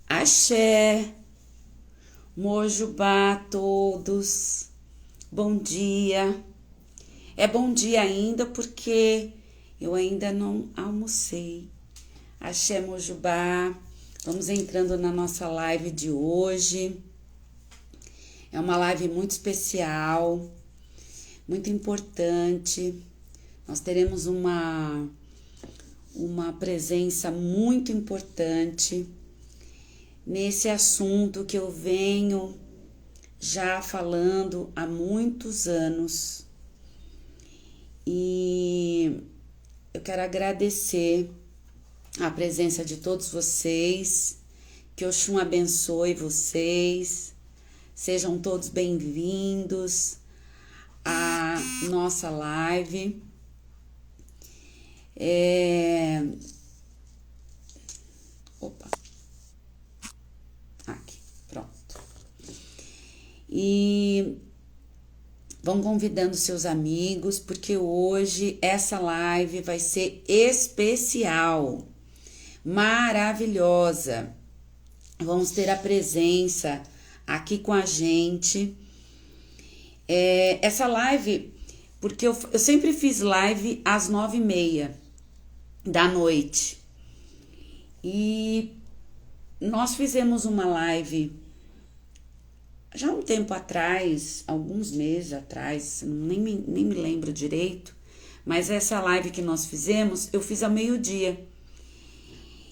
Axé, Mojubá a todos, bom dia. É bom dia ainda porque eu ainda não almocei. Axé, Mojubá, vamos entrando na nossa live de hoje. É uma live muito especial, muito importante. Nós teremos uma presença muito importante nesse assunto que eu venho já falando há muitos anos. E eu quero agradecer a presença de todos vocês, que Oxum abençoe vocês, sejam todos bem-vindos à nossa live. Aqui, pronto. E vão convidando seus amigos, porque hoje essa live vai ser especial, maravilhosa. Vamos ter a presença aqui com a gente. Essa live, porque eu sempre fiz live às 9h30 da noite. E nós fizemos uma live já há um tempo atrás, alguns meses atrás, nem me lembro direito, mas essa live que nós fizemos, eu fiz ao meio-dia.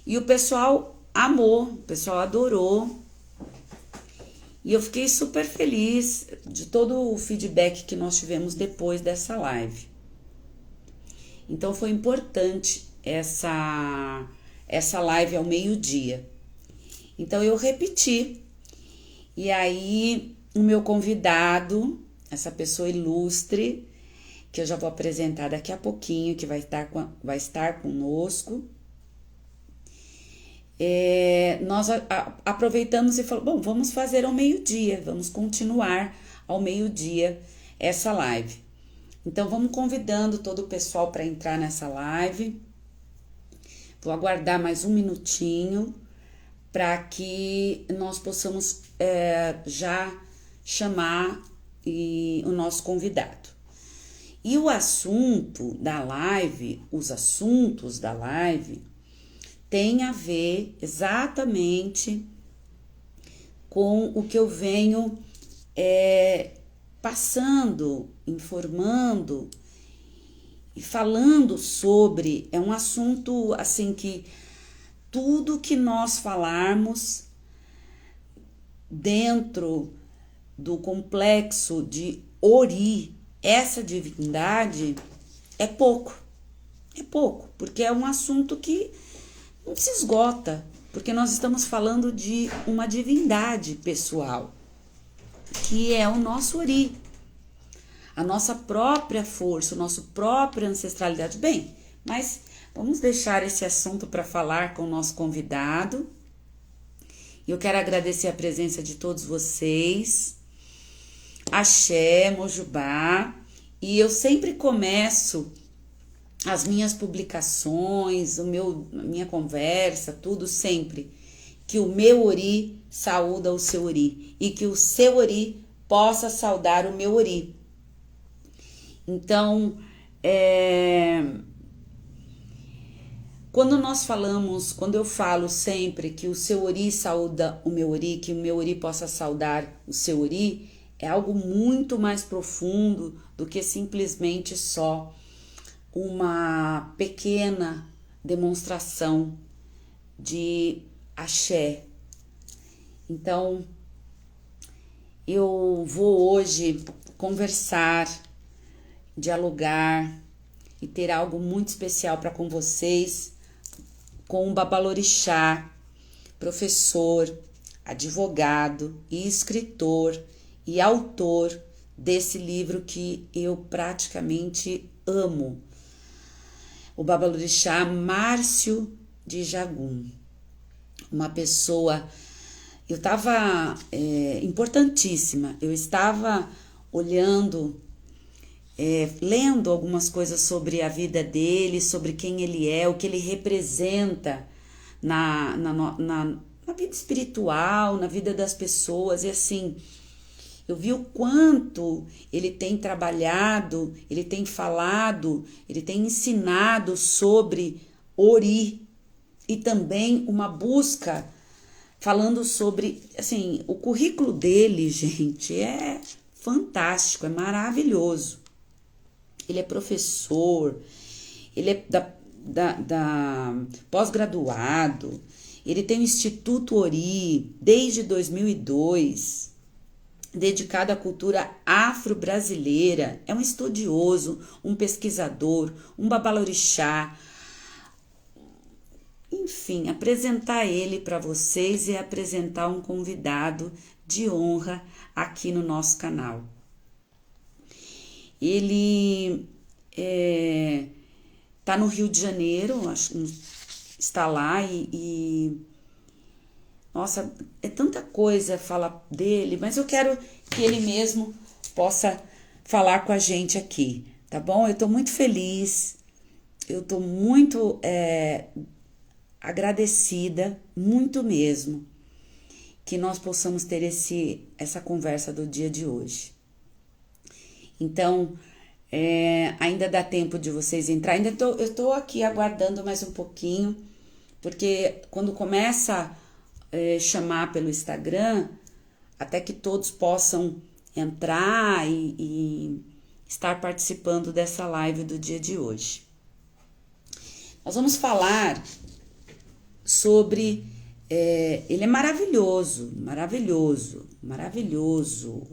E o pessoal amou, o pessoal adorou. E eu fiquei super feliz de todo o feedback que nós tivemos depois dessa live. Então foi importante essa live ao meio-dia. Então eu repeti. E aí, o meu convidado, essa pessoa ilustre, que eu já vou apresentar daqui a pouquinho, que vai estar conosco, nós aproveitamos e falamos, bom, vamos fazer ao meio-dia, vamos continuar ao meio-dia essa live. Então, vamos convidando todo o pessoal para entrar nessa live. Vou aguardar mais um minutinho para que nós possamos já chamar o nosso convidado. E o assunto da live, os assuntos da live, tem a ver exatamente com o que eu venho passando, informando e falando sobre. É um assunto assim que tudo que nós falarmos dentro do complexo de Ori, essa divindade, é pouco, porque é um assunto que não se esgota, porque nós estamos falando de uma divindade pessoal, que é o nosso Ori, a nossa própria força, a nossa própria ancestralidade. Bem, mas vamos deixar esse assunto para falar com o nosso convidado. Eu quero agradecer a presença de todos vocês. Axé, Mojubá. E eu sempre começo as minhas publicações, minha conversa, tudo sempre, que o meu Ori saúda o seu Ori e que o seu Ori possa saudar o meu Ori. Então, quando eu falo sempre que o seu Ori saúda o meu Ori, que o meu Ori possa saudar o seu Ori, é algo muito mais profundo do que simplesmente só uma pequena demonstração de axé. Então, eu vou hoje conversar, dialogar e ter algo muito especial para com vocês, com o Babalorixá, professor, advogado e escritor e autor desse livro que eu praticamente amo, o Babalorixá Márcio de Jagum. Uma pessoa, eu estava importantíssima, eu estava olhando, lendo algumas coisas sobre a vida dele, sobre quem ele é, o que ele representa na na vida espiritual, na vida das pessoas. E assim, eu vi o quanto ele tem trabalhado, ele tem falado, ele tem ensinado sobre Ori e também uma busca falando sobre, assim, o currículo dele, gente, é fantástico, é maravilhoso. Ele é professor, ele é da pós-graduado, ele tem o Instituto Ori desde 2002, dedicado à cultura afro-brasileira, é um estudioso, um pesquisador, um babalorixá. Enfim, apresentar ele para vocês e apresentar um convidado de honra aqui no nosso canal. Ele tá no Rio de Janeiro, acho que está lá nossa, é tanta coisa falar dele, mas eu quero que ele mesmo possa falar com a gente aqui, tá bom? Eu tô muito feliz, eu tô muito agradecida, muito mesmo, que nós possamos ter essa conversa do dia de hoje. Então, ainda dá tempo de vocês entrar, eu tô aqui aguardando mais um pouquinho, porque quando começa chamar pelo Instagram, até que todos possam entrar e estar participando dessa live do dia de hoje. Nós vamos falar sobre... ele é maravilhoso, maravilhoso, maravilhoso.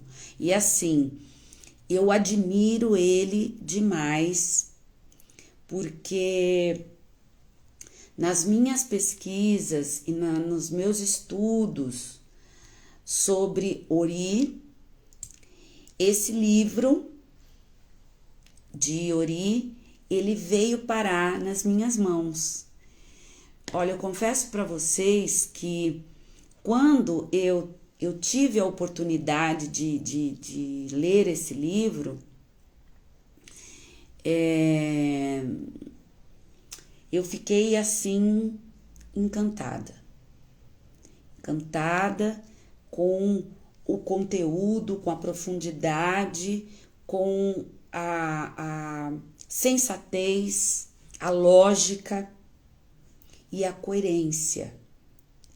E assim, eu admiro ele demais, porque nas minhas pesquisas e nos meus estudos sobre Ori, esse livro de Ori, ele veio parar nas minhas mãos. Olha, eu confesso para vocês que quando eu tive a oportunidade de ler esse livro, eu fiquei assim encantada com o conteúdo, com a profundidade, com a sensatez, a lógica e a coerência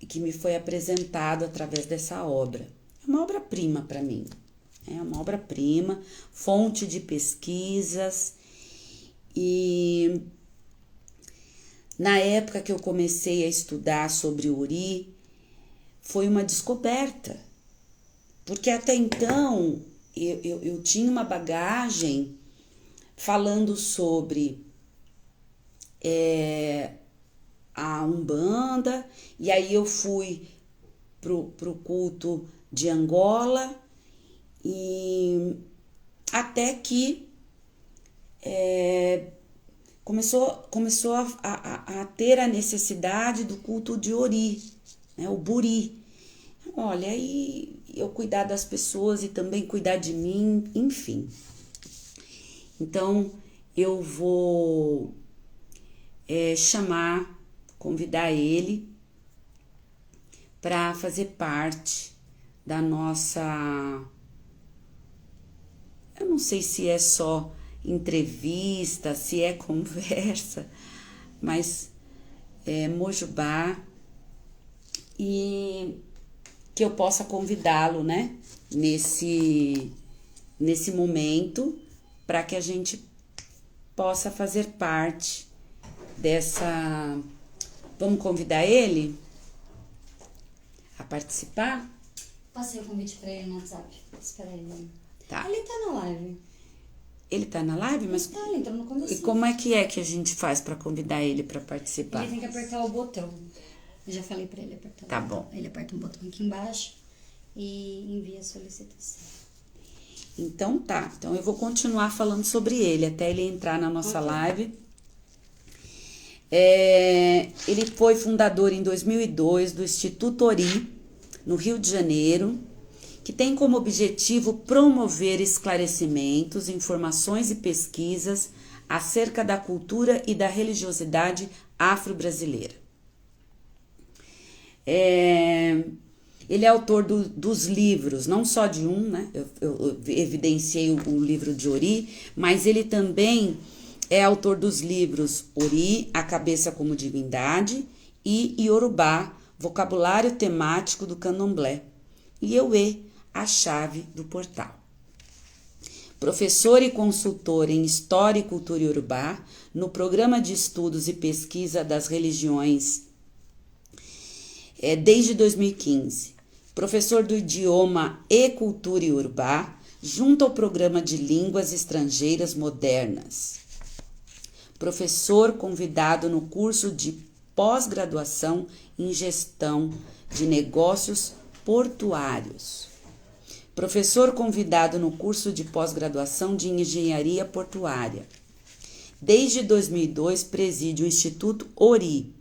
que me foi apresentado através dessa obra. É uma obra-prima para mim, é uma obra-prima, fonte de pesquisas. E na época que eu comecei a estudar sobre Ori, foi uma descoberta, porque até então eu tinha uma bagagem falando sobre a Umbanda, e aí eu fui pro culto de Angola, e até que começou a ter a necessidade do culto de Ori, né, o Buri. Olha, aí eu cuidar das pessoas e também cuidar de mim, enfim. Então, eu vou convidar ele para fazer parte da nossa... Eu não sei se é só entrevista, se é conversa, mas Mojubá, e que eu possa convidá-lo, né, nesse momento, para que a gente possa fazer parte dessa... Vamos convidar ele a participar? Passei o convite para ele no WhatsApp. Espera aí. Tá. Ele tá na live. Ele tá na live, mas... Ele entrou no começo. E como é que a gente faz para convidar ele para participar? Ele tem que apertar o botão. Eu já falei para ele apertar. Tá bom. Ele aperta um botão aqui embaixo e envia a solicitação. Então tá. Então eu vou continuar falando sobre ele até ele entrar na nossa live. Ele foi fundador em 2002 do Instituto Ori, no Rio de Janeiro, que tem como objetivo promover esclarecimentos, informações e pesquisas acerca da cultura e da religiosidade afro-brasileira. Ele é autor dos livros, não só de um, né? Eu evidenciei o livro de Ori, mas ele também é autor dos livros Ori, A Cabeça como Divindade, e Yorubá, Vocabulário Temático do Candomblé, e Euê, A Chave do Portal. Professor e consultor em História e Cultura Yorubá, no Programa de Estudos e Pesquisa das Religiões desde 2015. Professor do idioma e cultura iorubá, junto ao Programa de Línguas Estrangeiras Modernas. Professor convidado no curso de pós-graduação em Gestão de Negócios Portuários. Professor convidado no curso de pós-graduação de Engenharia Portuária. Desde 2002 preside o Instituto Ori,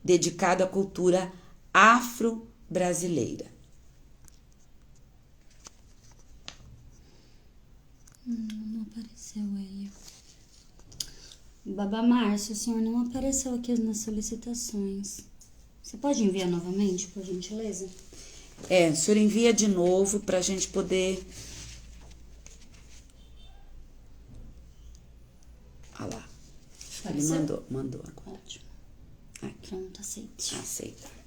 dedicado à cultura afro-brasileira. Não apareceu ele. Babá Márcio, o senhor não apareceu aqui nas solicitações. Você pode enviar novamente, por gentileza? O senhor envia de novo para a gente poder... Olha lá. Ele mandou agora. Ótimo. Aqui. Pronto, aceite. Aceita.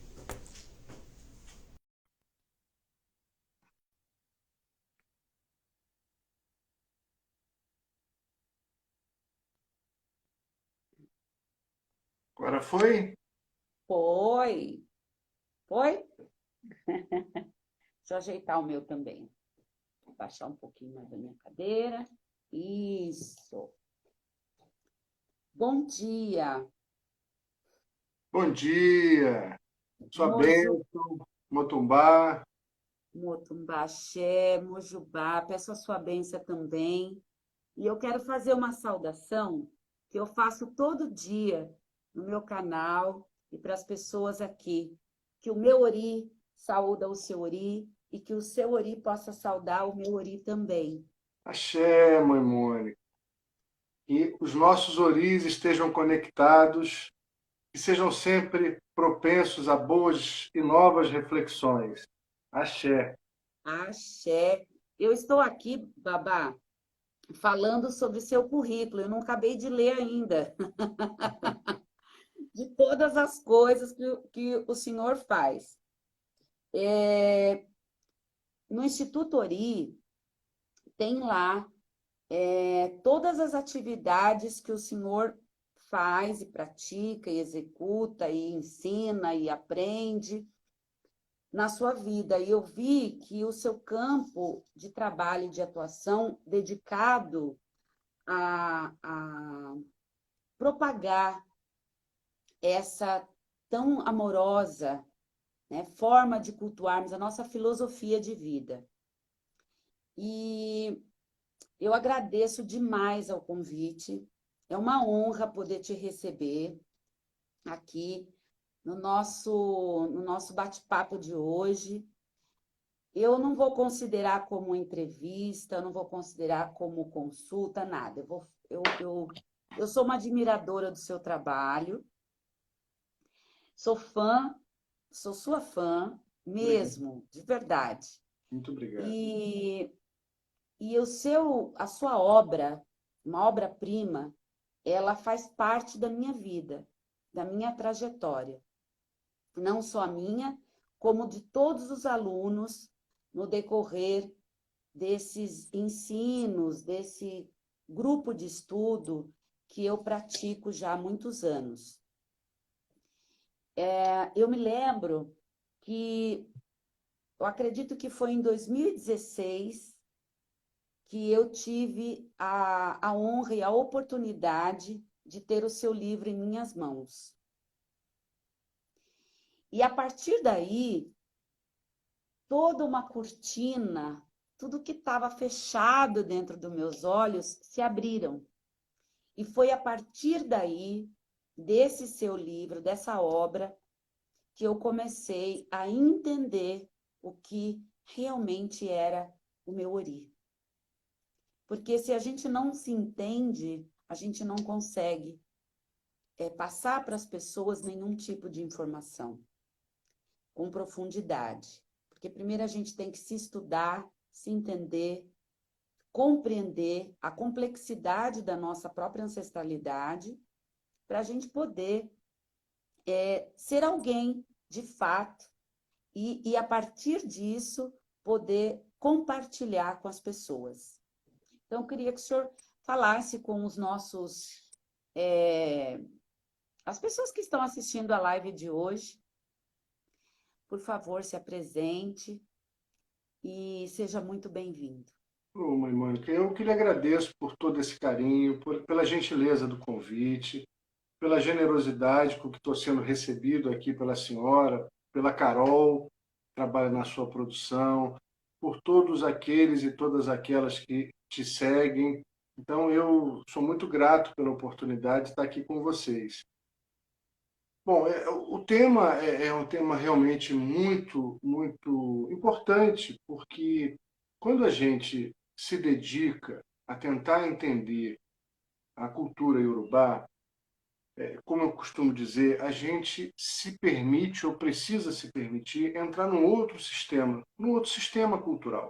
Agora foi? Foi? Foi? Deixa eu ajeitar o meu também. Vou baixar um pouquinho mais da minha cadeira. Isso. Bom dia. Bom dia. Sua Moju, bênção, Motumbá. Motumbaxé, Mojubá, peço a sua bênção também. E eu quero fazer uma saudação que eu faço todo dia no meu canal e para as pessoas aqui. Que o meu Ori saúda o seu Ori e que o seu Ori possa saudar o meu Ori também. Axé, Mãe Mônica. Que os nossos oris estejam conectados e sejam sempre propensos a boas e novas reflexões. Axé. Axé. Eu estou aqui, Babá, falando sobre seu currículo. Eu não acabei de ler ainda. De todas as coisas que o senhor faz. No Instituto Ori, tem lá todas as atividades que o senhor faz e pratica e executa e ensina e aprende na sua vida. E eu vi que o seu campo de trabalho e de atuação dedicado a propagar essa tão amorosa, né, forma de cultuarmos a nossa filosofia de vida. E eu agradeço demais ao convite. É uma honra poder te receber aqui no nosso bate-papo de hoje. Eu não vou considerar como entrevista, eu não vou considerar como consulta, nada. Eu sou uma admiradora do seu trabalho, sou fã, sou sua fã mesmo, de verdade. Muito obrigado. E a sua obra, uma obra-prima, ela faz parte da minha vida, da minha trajetória. Não só a minha, como de todos os alunos no decorrer desses ensinos, desse grupo de estudo que eu pratico já há muitos anos. Eu me lembro que, eu acredito que foi em 2016, que eu tive a honra e a oportunidade de ter o seu livro em minhas mãos. E a partir daí, toda uma cortina, tudo que estava fechado dentro dos meus olhos se abriram. E foi a partir daí, desse seu livro, dessa obra, que eu comecei a entender o que realmente era o meu Ori. Porque se a gente não se entende, a gente não consegue passar para as pessoas nenhum tipo de informação. com profundidade. Porque primeiro a gente tem que se estudar, se entender, compreender a complexidade da nossa própria ancestralidade, para a gente poder ser alguém de fato e a partir disso poder compartilhar com as pessoas. Então, eu queria que o senhor falasse com os nossos, as pessoas que estão assistindo a live de hoje. Por favor, se apresente e seja muito bem-vindo. Ô, mãe Mônica, eu que lhe agradeço por todo esse carinho, pela gentileza do convite, pela generosidade com que estou sendo recebido aqui pela senhora, pela Carol, que trabalha na sua produção, por todos aqueles e todas aquelas que te seguem. Então, eu sou muito grato pela oportunidade de estar aqui com vocês. Bom, o tema é um tema realmente muito, muito importante, porque quando a gente se dedica a tentar entender a cultura iorubá, como eu costumo dizer, a gente se permite ou precisa se permitir entrar num outro sistema cultural,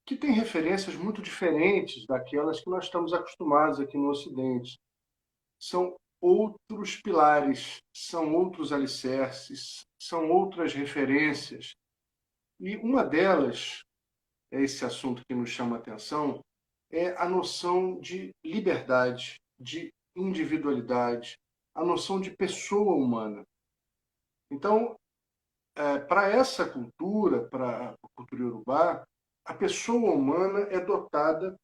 que tem referências muito diferentes daquelas que nós estamos acostumados aqui no Ocidente. São outros pilares, são outros alicerces, são outras referências. E uma delas, é esse assunto que nos chama a atenção, é a noção de liberdade, de individualidade, a noção de pessoa humana. Então, para essa cultura, para a cultura iorubá, a pessoa humana é dotada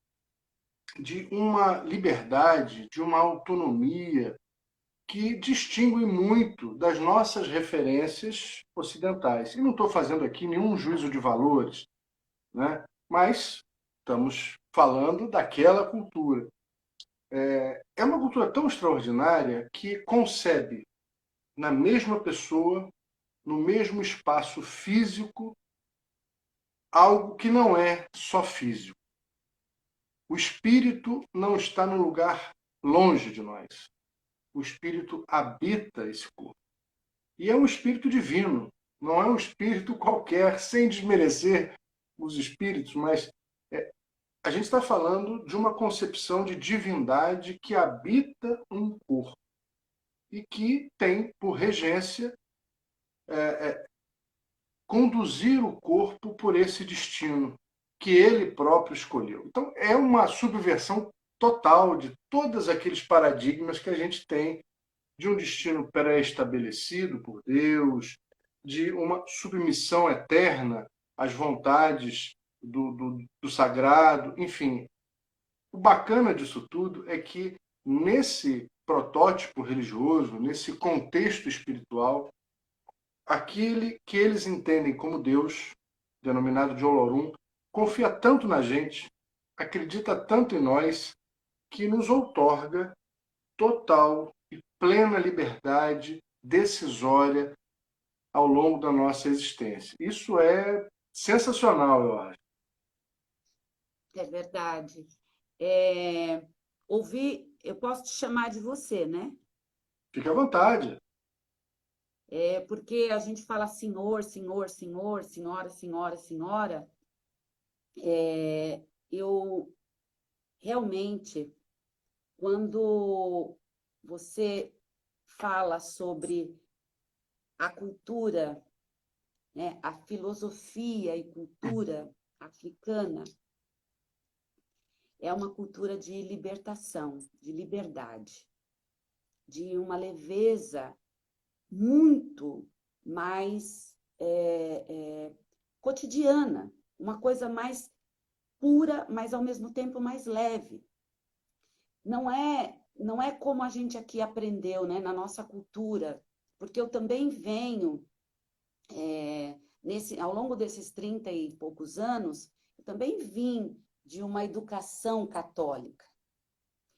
de uma liberdade, de uma autonomia que distingue muito das nossas referências ocidentais. E não estou fazendo aqui nenhum juízo de valores, né? Mas estamos falando daquela cultura. É uma cultura tão extraordinária que concebe na mesma pessoa, no mesmo espaço físico, algo que não é só físico. O espírito não está num lugar longe de nós. O espírito habita esse corpo. E é um espírito divino, não é um espírito qualquer, sem desmerecer os espíritos, mas a gente está falando de uma concepção de divindade que habita um corpo e que tem por regência conduzir o corpo por esse destino que ele próprio escolheu. Então, é uma subversão total de todos aqueles paradigmas que a gente tem de um destino pré-estabelecido por Deus, de uma submissão eterna às vontades do sagrado, enfim. O bacana disso tudo é que nesse protótipo religioso, nesse contexto espiritual, aquele que eles entendem como Deus, denominado de Olorum, confia tanto na gente, acredita tanto em nós, que nos outorga total e plena liberdade decisória ao longo da nossa existência. Isso é sensacional, eu acho. É verdade. Ouvir, eu posso te chamar de você, né? Fique à vontade. Porque a gente fala senhor, senhor, senhor, senhora, senhora, senhora. Eu realmente, quando você fala sobre a cultura, né, a filosofia e cultura africana, é uma cultura de libertação, de liberdade, de uma leveza muito mais cotidiana, uma coisa mais pura, mas ao mesmo tempo mais leve. Não é como a gente aqui aprendeu, né, na nossa cultura, porque eu também venho, ao longo desses 30 e poucos anos, eu também vim de uma educação católica.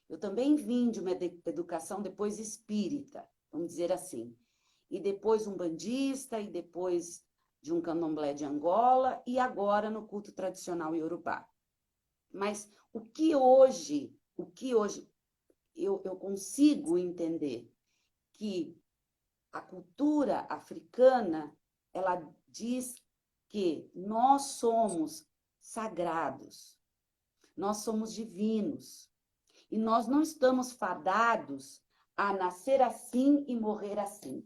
Eu também vim de uma educação depois espírita, vamos dizer assim. E depois umbandista, e depois de um candomblé de Angola, e agora no culto tradicional iorubá. Mas o que hoje eu consigo entender que a cultura africana ela diz que nós somos sagrados, nós somos divinos, e nós não estamos fadados a nascer assim e morrer assim.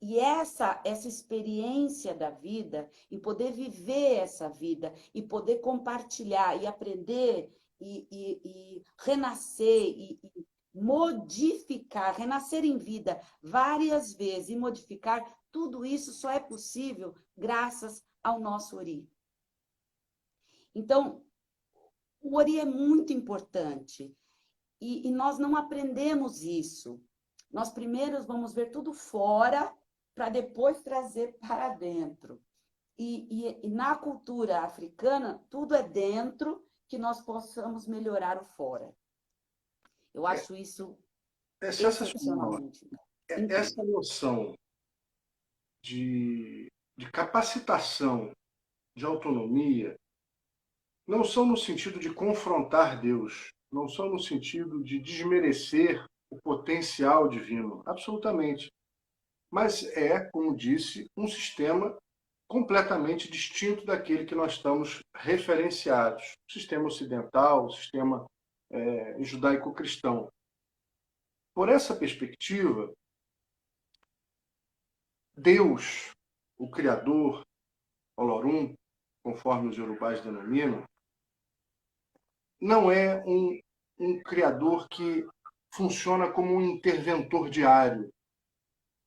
E essa experiência da vida, e poder viver essa vida, e poder compartilhar, e aprender, e renascer, e modificar, renascer em vida várias vezes, e modificar, tudo isso só é possível graças ao nosso Ori. Então, o Ori é muito importante, e nós não aprendemos isso. Nós primeiro vamos ver tudo fora, para depois trazer para dentro. E na cultura africana, tudo é dentro, que nós possamos melhorar o fora. Eu acho isso É sensacional. excepcionalmente incrível. Essa noção de capacitação, de autonomia, não são no sentido de confrontar Deus, não são no sentido de desmerecer o potencial divino, absolutamente. Mas é, como disse, um sistema completamente distinto daquele que nós estamos referenciados. O sistema ocidental, o sistema judaico-cristão. Por essa perspectiva, Deus, o Criador, Olorum, conforme os yorubás denominam, não é um Criador que funciona como um interventor diário,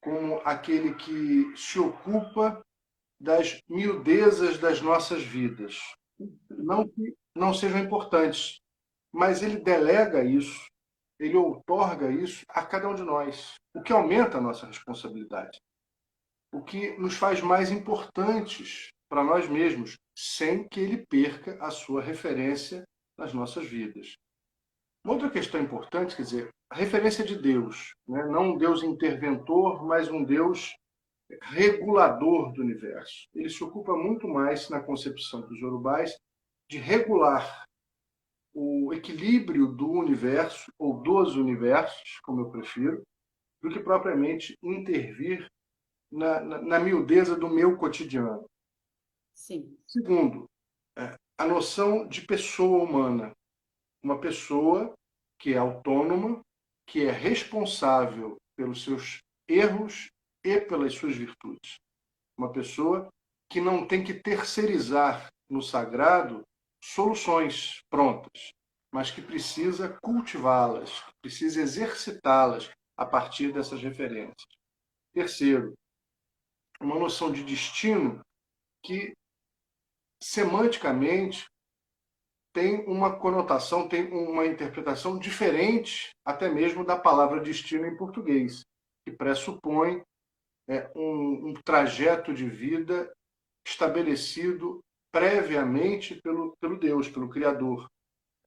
como aquele que se ocupa das miudezas das nossas vidas. Não que não sejam importantes, mas ele delega isso, ele outorga isso a cada um de nós, o que aumenta a nossa responsabilidade, o que nos faz mais importantes para nós mesmos, sem que ele perca a sua referência nas nossas vidas. Uma outra questão importante, quer dizer, a referência de Deus, né? Não um Deus interventor, mas um Deus regulador do universo. Ele se ocupa muito mais, na concepção dos yorubais, de regular o equilíbrio do universo, ou dos universos, como eu prefiro, do que propriamente intervir na miudeza do meu cotidiano. Sim. Segundo, a noção de pessoa humana. Uma pessoa que é autônoma, que é responsável pelos seus erros e pelas suas virtudes. Uma pessoa que não tem que terceirizar no sagrado soluções prontas, mas que precisa cultivá-las, precisa exercitá-las a partir dessas referências. Terceiro, uma noção de destino que, semanticamente, tem uma conotação, tem uma interpretação diferente até mesmo da palavra destino em português, que pressupõe um trajeto de vida estabelecido previamente pelo Deus, pelo Criador.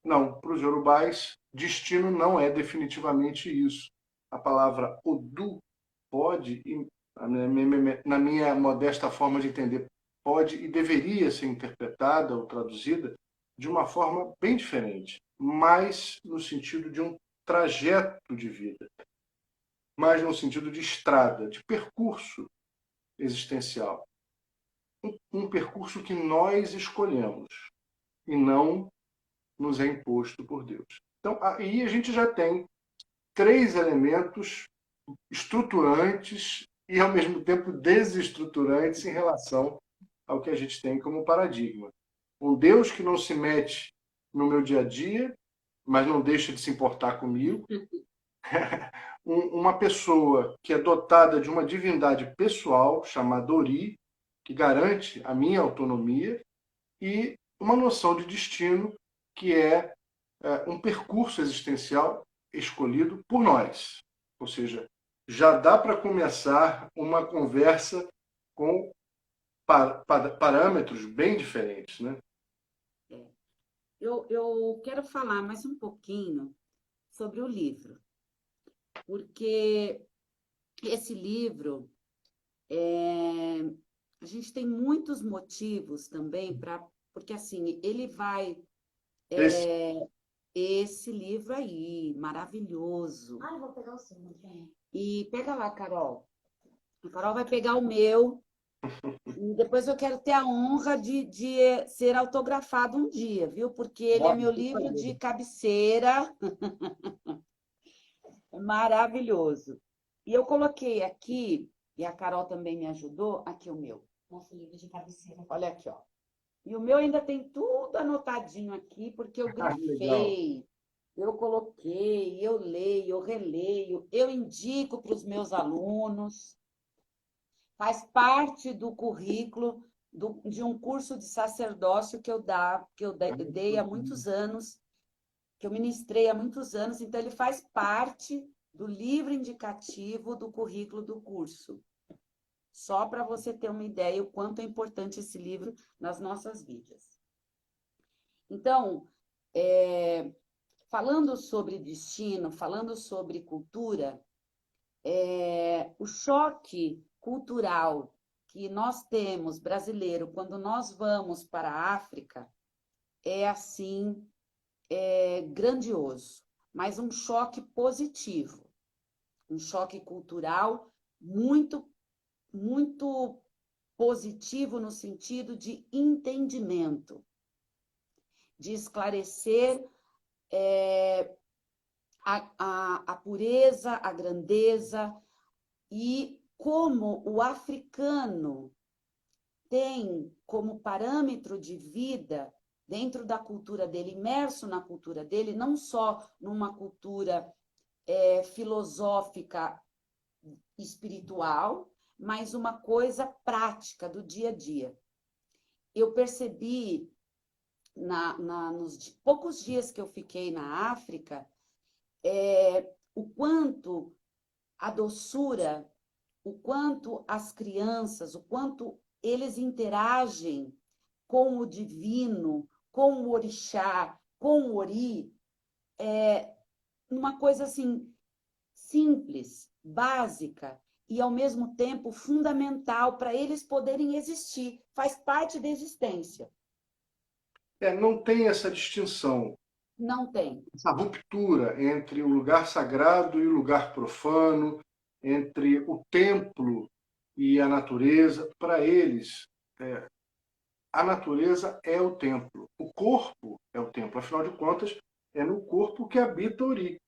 Não, para os yorubais, destino não é definitivamente isso. A palavra Odu pode, na minha modesta forma de entender, pode e deveria ser interpretada ou traduzida de uma forma bem diferente, mais no sentido de um trajeto de vida, mais no sentido de estrada, de percurso existencial. Um percurso que nós escolhemos e não nos é imposto por Deus. Então, aí a gente já tem 3 elementos estruturantes e, ao mesmo tempo, desestruturantes em relação ao que a gente tem como paradigma. Um Deus que não se mete no meu dia a dia, mas não deixa de se importar comigo. Uma pessoa que é dotada de uma divindade pessoal, chamada Ori, que garante a minha autonomia, e uma noção de destino, que é um percurso existencial escolhido por nós. Ou seja, já dá para começar uma conversa com parâmetros bem diferentes, né? Eu quero falar mais um pouquinho sobre o livro, porque esse livro, a gente tem muitos motivos também porque assim, ele vai... Esse livro aí, maravilhoso. Ah, eu vou pegar o seu, Adriana. E pega lá, Carol. A Carol vai pegar o meu e depois eu quero ter a honra de ser autografado um dia, viu? Porque ele é Pode, meu por livro de favor. cabeceira, é maravilhoso. E eu coloquei aqui, e a Carol também me ajudou, aqui o meu. Nosso livro de cabeceira. Olha aqui, ó. E o meu ainda tem tudo anotadinho aqui, porque eu Ah, legal. grifei, eu coloquei, eu leio, eu releio, eu indico para os meus alunos. Faz parte do currículo de um curso de sacerdócio que eu dei há muitos anos, que eu ministrei há muitos anos, então ele faz parte do livro indicativo do currículo do curso. Só para você ter uma ideia o quanto é importante esse livro nas nossas vidas. Então, falando sobre destino, falando sobre cultura, o choque cultural que nós temos, brasileiro, quando nós vamos para a África, é assim, grandioso, mas um choque positivo, um choque cultural muito, muito positivo no sentido de entendimento, de esclarecer a pureza, a grandeza e como o africano tem como parâmetro de vida dentro da cultura dele, imerso na cultura dele, não só numa cultura filosófica espiritual, mas uma coisa prática do dia a dia. Eu percebi nos poucos dias que eu fiquei na África, o quanto a doçura, o quanto as crianças, o quanto eles interagem com o divino, com o orixá, com o ori, uma coisa assim simples, básica e ao mesmo tempo fundamental para eles poderem existir, faz parte da existência. Não tem essa distinção, Não tem. essa ruptura entre o lugar sagrado e o lugar profano, entre o templo e a natureza. Para eles, a natureza é o templo, o corpo é o templo. Afinal de contas, é no corpo que habita Ori.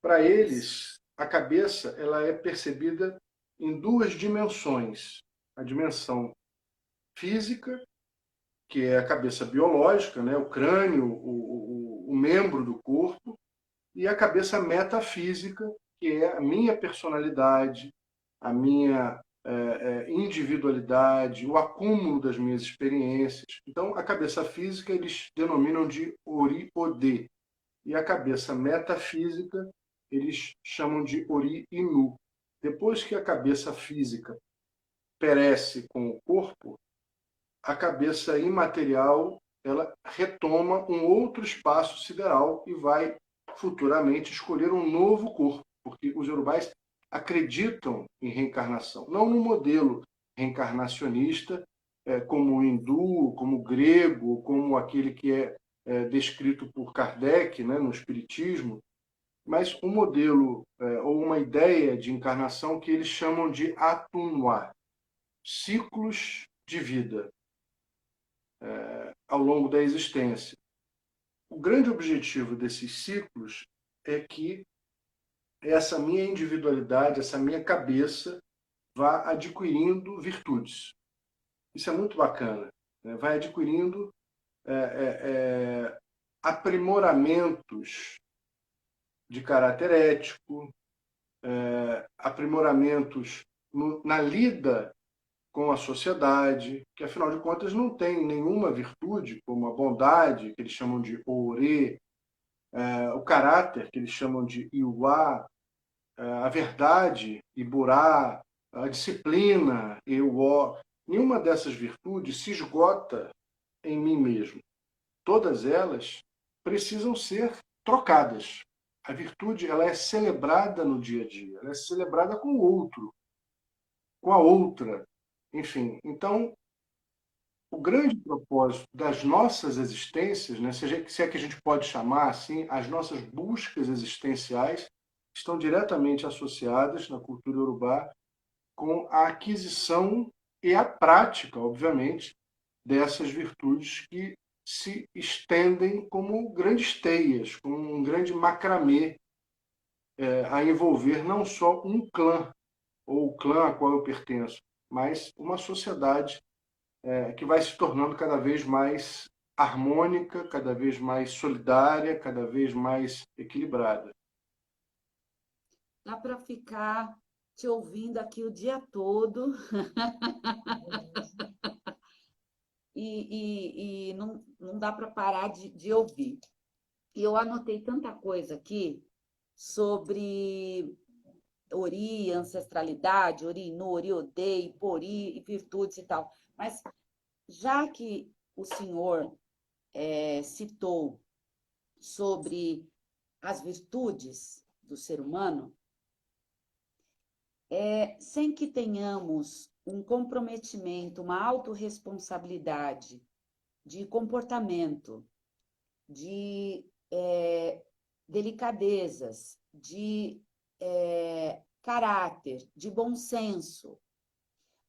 Para eles, a cabeça ela é percebida em duas dimensões: a dimensão física, que é a cabeça biológica, né, o crânio, o membro do corpo, e a cabeça metafísica, que é a minha personalidade, a minha individualidade, o acúmulo das minhas experiências. Então, a cabeça física eles denominam de Ori-Ode, e a cabeça metafísica eles chamam de Ori-Inu. Depois que a cabeça física perece com o corpo, a cabeça imaterial ela retoma um outro espaço sideral e vai futuramente escolher um novo corpo, porque os yorubais acreditam em reencarnação, não no modelo reencarnacionista como o hindu, como o grego, como aquele que é descrito por Kardec, né, no espiritismo, mas um modelo ou uma ideia de encarnação que eles chamam de atunwa, ciclos de vida ao longo da existência. O grande objetivo desses ciclos é que essa minha individualidade, essa minha cabeça, vá adquirindo virtudes. Isso é muito bacana. Né? Vai adquirindo aprimoramentos de caráter ético, aprimoramentos na lida com a sociedade, que afinal de contas não tem nenhuma virtude, como a bondade, que eles chamam de ore, o caráter, que eles chamam de iwa, a verdade, iburá, a disciplina, euó. Nenhuma dessas virtudes se esgota em mim mesmo. Todas elas precisam ser trocadas. A virtude ela é celebrada no dia a dia, ela é celebrada com o outro, com a outra. Enfim, então o grande propósito das nossas existências, né, se é que a gente pode chamar assim, as nossas buscas existenciais estão diretamente associadas na cultura iorubá com a aquisição e a prática, obviamente, dessas virtudes que se estendem como grandes teias, como um grande macramê, a envolver não só um clã, ou o clã a qual eu pertenço, mas uma sociedade que vai se tornando cada vez mais harmônica, cada vez mais solidária, cada vez mais equilibrada. Dá para ficar te ouvindo aqui o dia todo e não dá para parar de ouvir. E eu anotei tanta coisa aqui sobre Ori, ancestralidade, Ori Nu, Ori Odei, Pori, virtudes e tal. Mas já que o senhor citou sobre as virtudes do ser humano, sem que tenhamos um comprometimento, uma autorresponsabilidade de comportamento, de delicadezas, de caráter, de bom senso,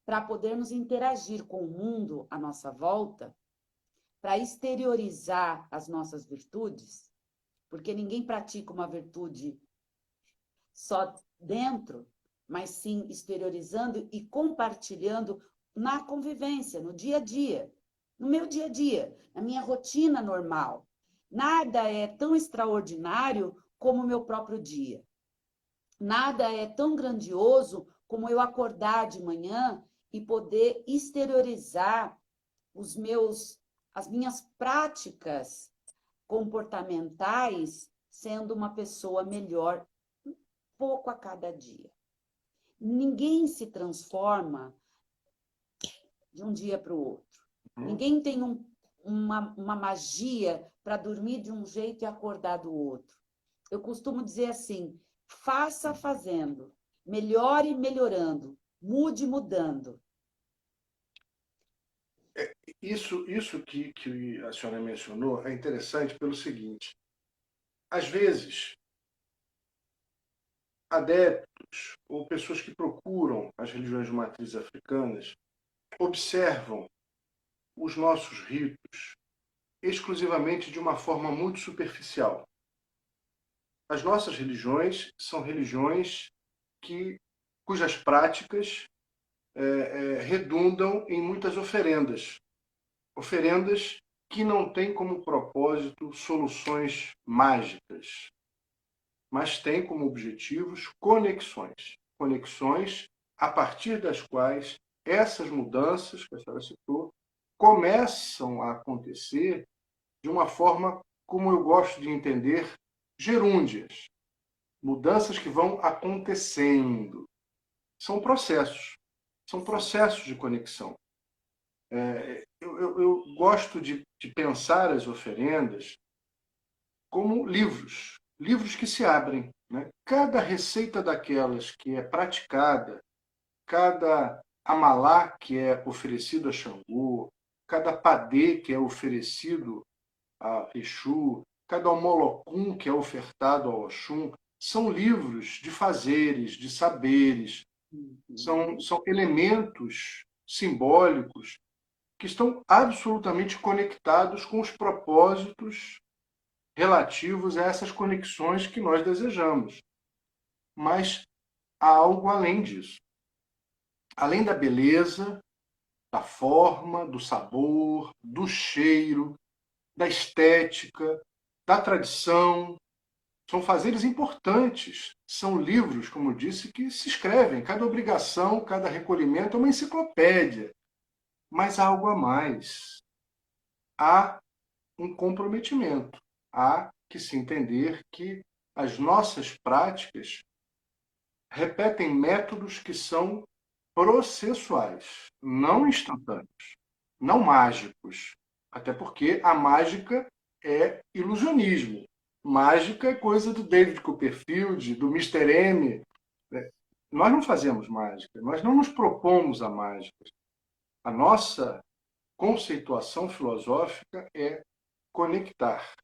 para podermos interagir com o mundo à nossa volta, para exteriorizar as nossas virtudes, porque ninguém pratica uma virtude só dentro, mas sim exteriorizando e compartilhando na convivência, no dia a dia, no meu dia a dia, na minha rotina normal. Nada é tão extraordinário como o meu próprio dia. Nada é tão grandioso como eu acordar de manhã e poder exteriorizar as minhas práticas comportamentais, sendo uma pessoa melhor um pouco a cada dia. Ninguém se transforma de um dia para o outro. Ninguém tem uma magia para dormir de um jeito e acordar do outro. Eu costumo dizer assim, faça fazendo, melhore melhorando, mude mudando. Isso que a senhora mencionou é interessante pelo seguinte: às vezes, adeptos ou pessoas que procuram as religiões de matriz africanas observam os nossos ritos exclusivamente de uma forma muito superficial. As nossas religiões são religiões cujas práticas redundam em muitas oferendas. Oferendas que não têm como propósito soluções mágicas, mas têm como objetivos conexões. Conexões a partir das quais essas mudanças que a senhora citou começam a acontecer de uma forma, como eu gosto de entender, gerúndias. Mudanças que vão acontecendo. São processos de conexão. Eu gosto de pensar as oferendas como livros que se abrem. Né? Cada receita daquelas que é praticada, cada amalá que é oferecido a Xangô, cada padê que é oferecido a Exu, cada homolocum que é ofertado ao Oxum, são livros de fazeres, de saberes, são elementos simbólicos que estão absolutamente conectados com os propósitos relativos a essas conexões que nós desejamos. Mas há algo além disso. Além da beleza, da forma, do sabor, do cheiro, da estética, da tradição, são fazeres importantes. São livros, como eu disse, que se escrevem. Cada obrigação, cada recolhimento é uma enciclopédia. Mas há algo a mais. Há um comprometimento. Há que se entender que as nossas práticas repetem métodos que são processuais, não instantâneos, não mágicos. Até porque a mágica é ilusionismo. Mágica é coisa do David Copperfield, do Mr. M. Nós não fazemos mágica, nós não nos propomos a mágica. A nossa conceituação filosófica é conectar,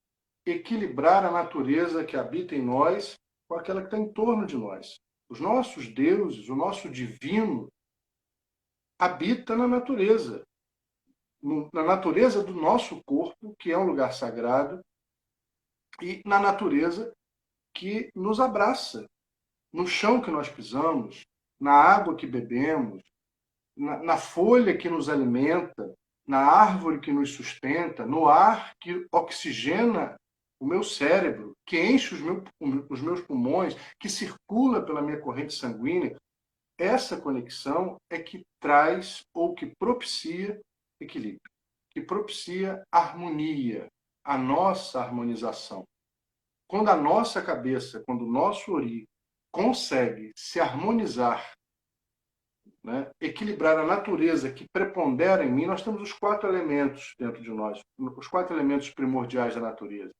equilibrar a natureza que habita em nós com aquela que está em torno de nós. Os nossos deuses, o nosso divino, habita na natureza. Na natureza do nosso corpo, que é um lugar sagrado, e na natureza que nos abraça, no chão que nós pisamos, na água que bebemos, na folha que nos alimenta, na árvore que nos sustenta, no ar que oxigena o meu cérebro, que enche os meus pulmões, que circula pela minha corrente sanguínea. Essa conexão é que traz ou que propicia equilíbrio, que propicia harmonia, a nossa harmonização. Quando a nossa cabeça, quando o nosso ori consegue se harmonizar, né, equilibrar a natureza que prepondera em mim, nós temos os 4 elementos dentro de nós, os 4 elementos primordiais da natureza: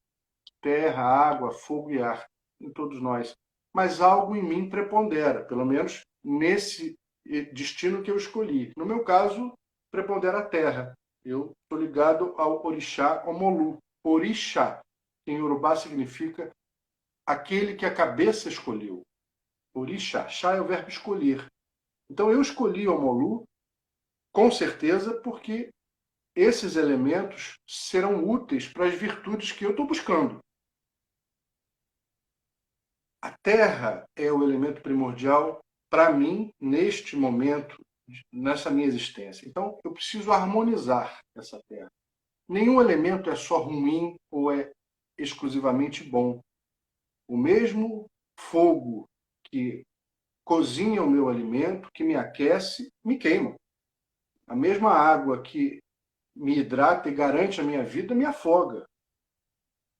terra, água, fogo e ar, em todos nós. Mas algo em mim prepondera, pelo menos nesse destino que eu escolhi. No meu caso, prepondera a terra. Eu estou ligado ao orixá Omolu. Orixá, que em Yorubá significa aquele que a cabeça escolheu. Orixá. Chá é o verbo escolher. Então eu escolhi Omolu, com certeza, porque esses elementos serão úteis para as virtudes que eu estou buscando. A terra é o elemento primordial para mim neste momento, nessa minha existência. Então eu preciso harmonizar essa terra. Nenhum elemento é só ruim ou é exclusivamente bom. O mesmo fogo que cozinha o meu alimento, que me aquece, me queima. A mesma água que me hidrata e garante a minha vida, me afoga.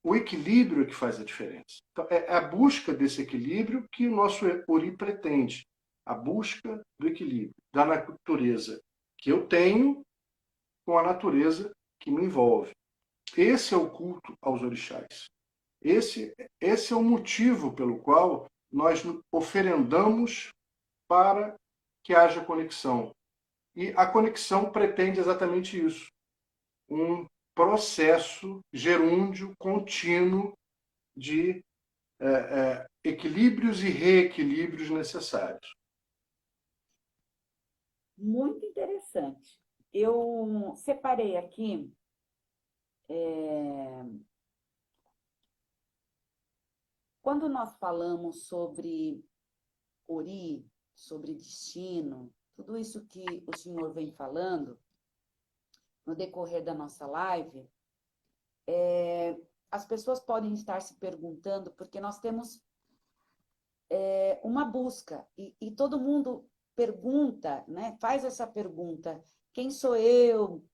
O equilíbrio é que faz a diferença. Então, é a busca desse equilíbrio que o nosso ori pretende. A busca do equilíbrio, da natureza que eu tenho com a natureza que me envolve. Esse é o culto aos orixás. Esse é o motivo pelo qual nós oferendamos para que haja conexão. E a conexão pretende exatamente isso. Um processo gerúndio contínuo de equilíbrios e reequilíbrios necessários. Muito interessante. Eu separei aqui quando nós falamos sobre ori, sobre destino, tudo isso que o senhor vem falando no decorrer da nossa live, as pessoas podem estar se perguntando, porque nós temos uma busca, e todo mundo pergunta, né, faz essa pergunta: quem sou eu?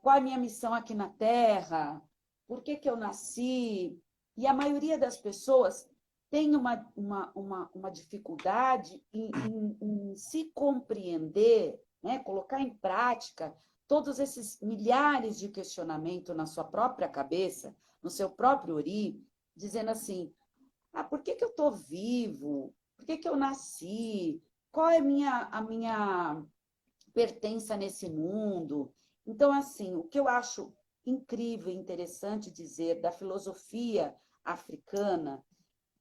Qual é a minha missão aqui na Terra? Por que eu nasci? E a maioria das pessoas tem uma dificuldade em se compreender, né, colocar em prática todos esses milhares de questionamentos na sua própria cabeça, no seu próprio ori, dizendo assim: por que eu estou vivo? Por que eu nasci? Qual é a minha pertença nesse mundo? Então, assim, o que eu acho incrível e interessante dizer da filosofia africana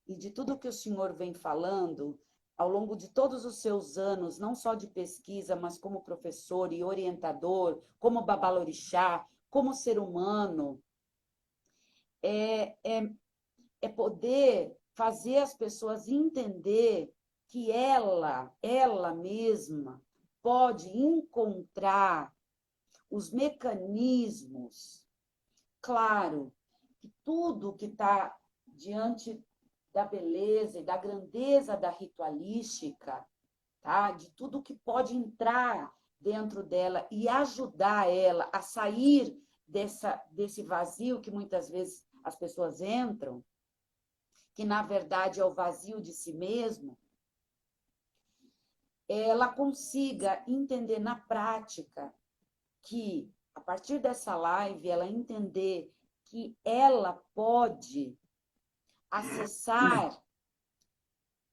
e de tudo que o senhor vem falando ao longo de todos os seus anos, não só de pesquisa, mas como professor e orientador, como babalorixá, como ser humano, é poder fazer as pessoas entender que ela mesma, pode encontrar os mecanismos. Claro que tudo que está diante da beleza e da grandeza da ritualística, tá? De tudo que pode entrar dentro dela e ajudar ela a sair desse vazio que muitas vezes as pessoas entram, que na verdade é o vazio de si mesmo, ela consiga entender na prática que, a partir dessa live, ela entender que ela pode acessar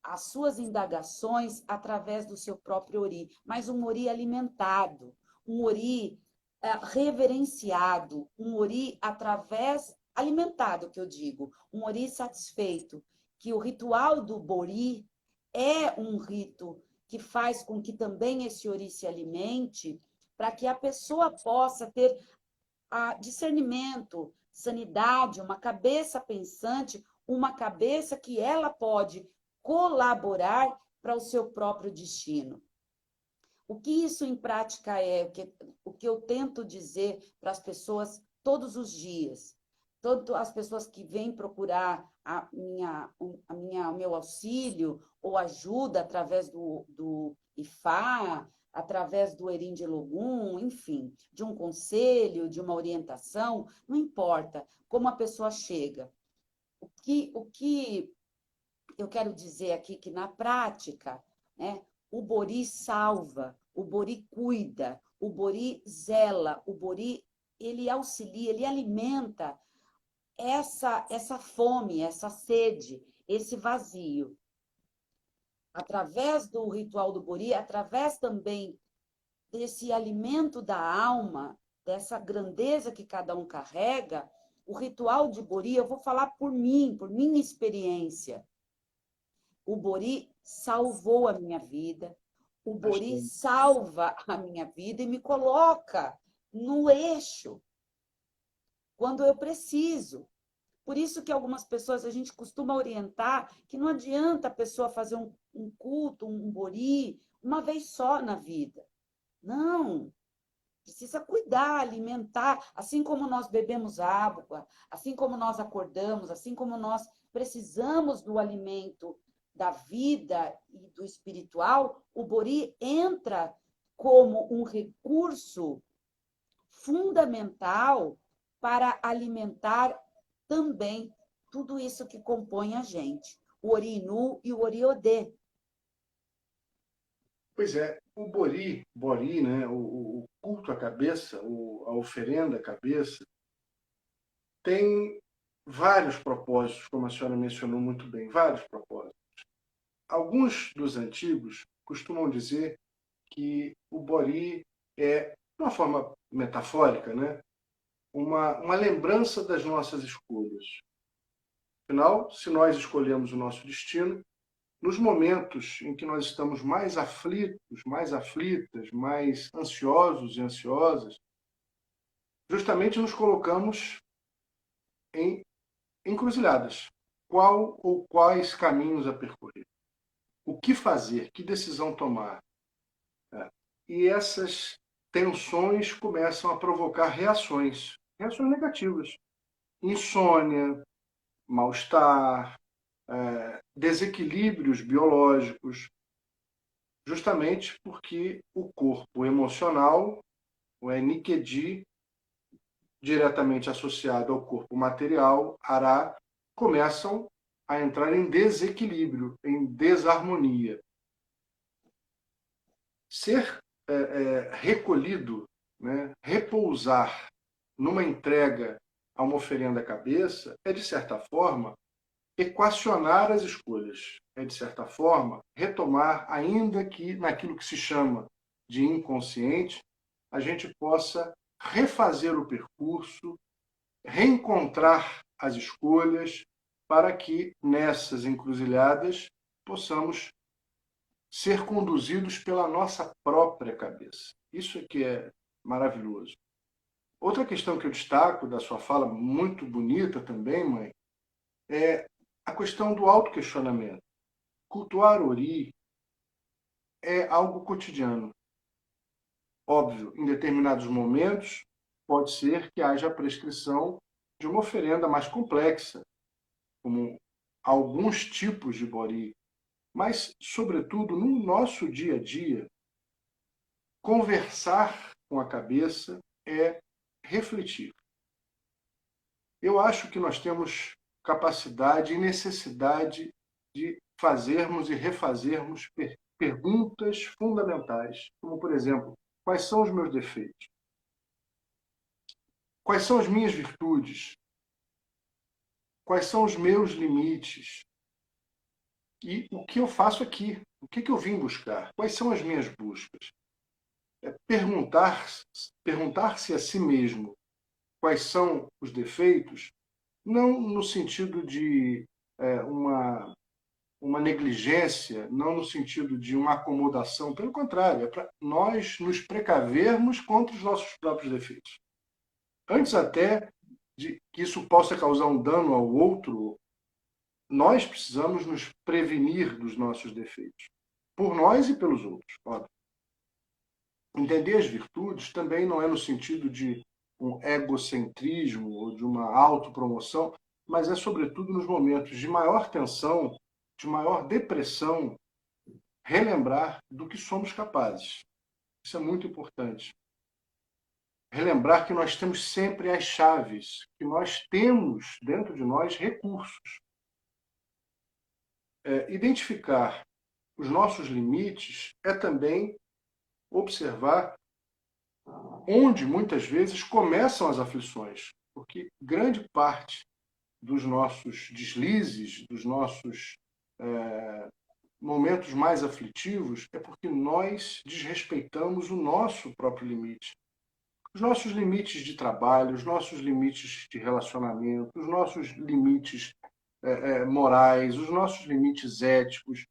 as suas indagações através do seu próprio ori, mas um ori alimentado, um ori reverenciado, um ori alimentado, que eu digo, um ori satisfeito, que o ritual do bori é um rito que faz com que também esse ori se alimente, para que a pessoa possa ter discernimento, sanidade, uma cabeça pensante, uma cabeça que ela pode colaborar para o seu próprio destino. O que isso em prática é? O que eu tento dizer para as pessoas todos os dias, tanto as pessoas que vêm procurar o meu auxílio ou ajuda através do IFA, através do Erim de Logum, enfim, de um conselho, de uma orientação, não importa como a pessoa chega. O que eu quero dizer aqui que na prática, né, o Bori salva, o Bori cuida, o Bori zela, o Bori ele auxilia, ele alimenta essa fome, essa sede, esse vazio. Através do ritual do Bori, através também desse alimento da alma, dessa grandeza que cada um carrega, o ritual de Bori, eu vou falar por mim, por minha experiência. O Bori salvou a minha vida, o Bori salva a minha vida e me coloca no eixo quando eu preciso. Por isso que algumas pessoas a gente costuma orientar que não adianta a pessoa fazer um culto, um Bori, uma vez só na vida. Não, precisa cuidar, alimentar, assim como nós bebemos água, assim como nós acordamos, assim como nós precisamos do alimento da vida e do espiritual, o Bori entra como um recurso fundamental para alimentar também tudo isso que compõe a gente, o Ori-Inu e o Ori-Odê. Pois é, o Bori, né, o culto à cabeça, a oferenda à cabeça, tem vários propósitos, como a senhora mencionou muito bem, vários propósitos. Alguns dos antigos costumam dizer que o Bori é, de uma forma metafórica, né, uma lembrança das nossas escolhas. Afinal, se nós escolhemos o nosso destino, nos momentos em que nós estamos mais aflitos, mais aflitas, mais ansiosos e ansiosas, justamente nos colocamos em encruzilhadas. Qual ou quais caminhos a percorrer? O que fazer? Que decisão tomar? E essas tensões começam a provocar reações negativas. Insônia, mal-estar, desequilíbrios biológicos, justamente porque o corpo emocional, o Enkiedi, diretamente associado ao corpo material, Ara, começam a entrar em desequilíbrio, em desarmonia. Ser recolhido, né, repousar numa entrega a uma oferenda à cabeça é, de certa forma, equacionar as escolhas. É, de certa forma, retomar, ainda que naquilo que se chama de inconsciente, a gente possa refazer o percurso, reencontrar as escolhas, para que nessas encruzilhadas possamos ser conduzidos pela nossa própria cabeça. Isso é que é maravilhoso. Outra questão que eu destaco da sua fala, muito bonita também, mãe, é a questão do autoquestionamento. Cultuar Ori é algo cotidiano. Óbvio, em determinados momentos, pode ser que haja a prescrição de uma oferenda mais complexa, como alguns tipos de Bori. Mas, sobretudo, no nosso dia a dia, conversar com a cabeça é refletir. Eu acho que nós temos capacidade e necessidade de fazermos e refazermos perguntas fundamentais, como, por exemplo, quais são os meus defeitos? Quais são as minhas virtudes? Quais são os meus limites? E o que eu faço aqui? O que eu vim buscar? Quais são as minhas buscas? Perguntar-se a si mesmo quais são os defeitos, não no sentido de uma negligência, não no sentido de uma acomodação, pelo contrário, é para nós nos precavermos contra os nossos próprios defeitos. Antes até de que isso possa causar um dano ao outro, nós precisamos nos prevenir dos nossos defeitos, por nós e pelos outros, óbvio. Entender as virtudes também não é no sentido de um egocentrismo ou de uma autopromoção, mas é sobretudo nos momentos de maior tensão, de maior depressão, relembrar do que somos capazes. Isso é muito importante. Relembrar que nós temos sempre as chaves, que nós temos dentro de nós recursos. Identificar os nossos limites é também observar onde muitas vezes começam as aflições, porque grande parte dos nossos deslizes, dos nossos momentos mais aflitivos, é porque nós desrespeitamos o nosso próprio limite. Os nossos limites de trabalho, os nossos limites de relacionamento, os nossos limites morais, os nossos limites éticos.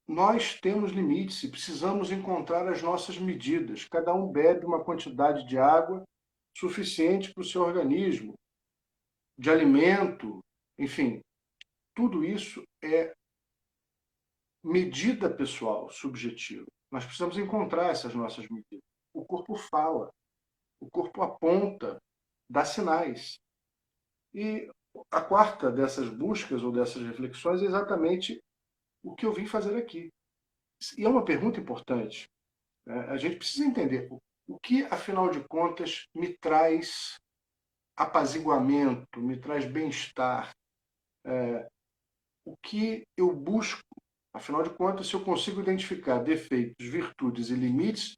Nós temos limites e precisamos encontrar as nossas medidas. Cada um bebe uma quantidade de água suficiente para o seu organismo, de alimento, enfim. Tudo isso é medida pessoal, subjetiva. Nós precisamos encontrar essas nossas medidas. O corpo fala, o corpo aponta, dá sinais. E a quarta dessas buscas ou dessas reflexões é exatamente o que eu vim fazer aqui. E é uma pergunta importante. A gente precisa entender o que, afinal de contas, me traz apaziguamento, me traz bem-estar. O que eu busco, afinal de contas, se eu consigo identificar defeitos, virtudes e limites,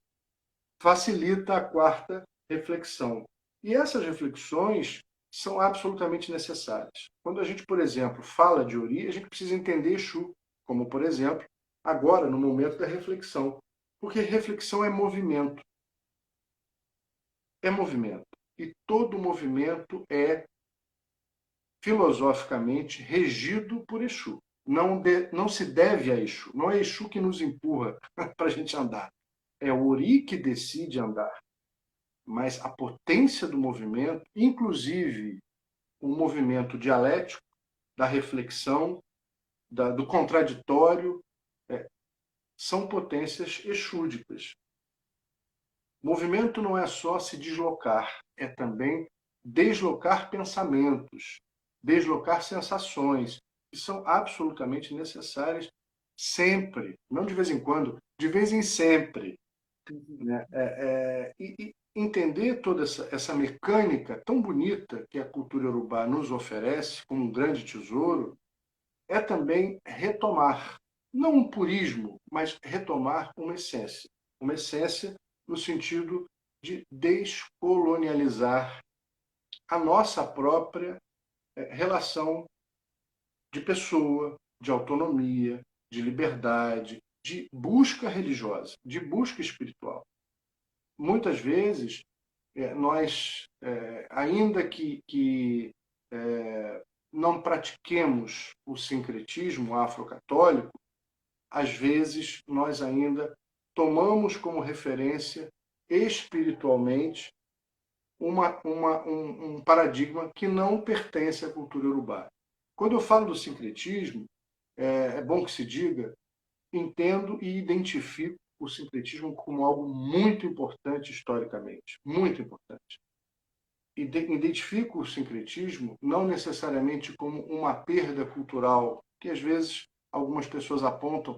facilita a quarta reflexão. E essas reflexões são absolutamente necessárias. Quando a gente, por exemplo, fala de Ori, a gente precisa entender Exu, como, por exemplo, agora, no momento da reflexão. Porque reflexão é movimento. É movimento. E todo movimento é, filosoficamente, regido por Exu. Não se deve a Exu. Não é Exu que nos empurra para a gente andar. É o Ori que decide andar. Mas a potência do movimento, inclusive o movimento dialético, da reflexão, do contraditório, são potências exúdicas. Movimento não é só se deslocar, é também deslocar pensamentos, deslocar sensações, que são absolutamente necessárias sempre, não de vez em quando, de vez em sempre. Né? E entender toda essa mecânica tão bonita que a cultura iorubá nos oferece como um grande tesouro é também retomar, não um purismo, mas retomar uma essência. Uma essência no sentido de descolonializar a nossa própria relação de pessoa, de autonomia, de liberdade, de busca religiosa, de busca espiritual. Muitas vezes, nós, ainda que não pratiquemos o sincretismo afrocatólico, às vezes nós ainda tomamos como referência espiritualmente um paradigma que não pertence à cultura iorubá. Quando eu falo do sincretismo, é bom que se diga, entendo e identifico o sincretismo como algo muito importante historicamente, muito importante. Identifico o sincretismo não necessariamente como uma perda cultural, que às vezes algumas pessoas apontam